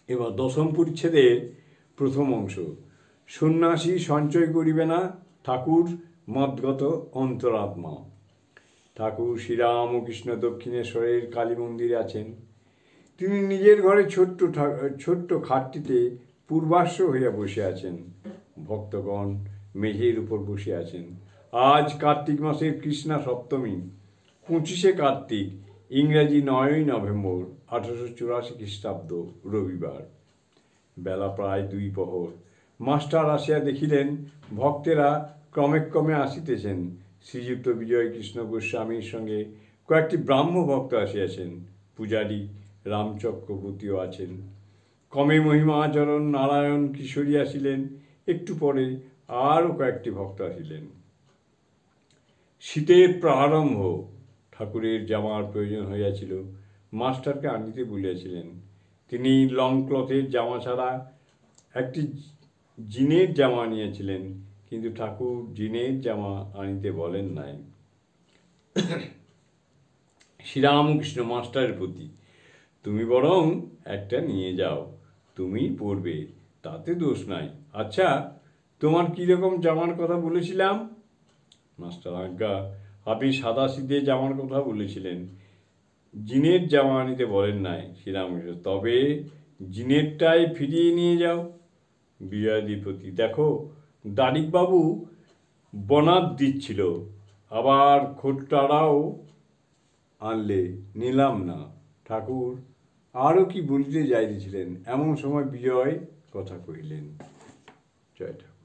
এবার দশম পরিচ্ছেদের প্রথম অংশ। সন্ন্যাসী সঞ্চয় করিবে না, ঠাকুর মদগত অন্তরাত্মা। ঠাকুর শ্রীরামকৃষ্ণ দক্ষিণেশ্বরের কালী মন্দিরে আছেন। তিনি নিজের ঘরে ছোট্ট খাটটিতে পূর্বাশ্র হইয়া বসে আছেন। ভক্তগণ মেঝের উপর বসে আছেন। আজ কার্তিক মাসের কৃষ্ণা সপ্তমী, 25শে কার্তিক, ইংরাজি 9ই নভেম্বর 1884 খ্রিস্টাব্দ, রবিবার। বেলা প্রায় 2 প্রহর। মাস্টার আসিয়া দেখিলেন ভক্তেরা ক্রমে আসিতেছেন। শ্রীযুক্ত বিজয় কৃষ্ণ গোস্বামীর সঙ্গে কয়েকটি ব্রাহ্ম ভক্ত আসিয়াছেন। পূজারী রামচক্রবর্তীও আছেন। কমে মহিমাচরণ নারায়ণ কিশোরী আসিলেন। একটু পরে আরও কয়েকটি ভক্ত আসিলেন। শীতের প্রারম্ভ। ঠাকুরের জামার প্রয়োজন হইয়াছিল। মাস্টারকে আনিতে বলিয়াছিলেন। তিনি লং ক্লথের জামা ছাড়া একটি জিনের জামা নিয়েছিলেন, কিন্তু ঠাকুর জিনের জামা আনিতে বলেন নাই। শ্রীরামকৃষ্ণ মাস্টারের প্রতি, তুমি বরং একটা নিয়ে যাও, তুমি পরবে, তাতে দোষ নাই। আচ্ছা, তোমার কীরকম জামার কথা বলেছিলাম? মাস্টার, আজ্ঞা, আপনি সাদাসিধে জামার কথা বলেছিলেন, জিনের জামা আনিতে বলেন নাই। শ্রীরামকৃষ্ণ, তবে জিনেরটাই ফিরিয়ে নিয়ে যাও। বিজয়াধিপতি, দেখো, দারিকবাবু বনাত দিচ্ছিল, আবার খোট্টারাও আনলে, নিলাম না। ঠাকুর আরও কি বলিতে যাইতেছিলেন, এমন সময় বিজয় কথা কহিলেন। জয় ঠাকুর।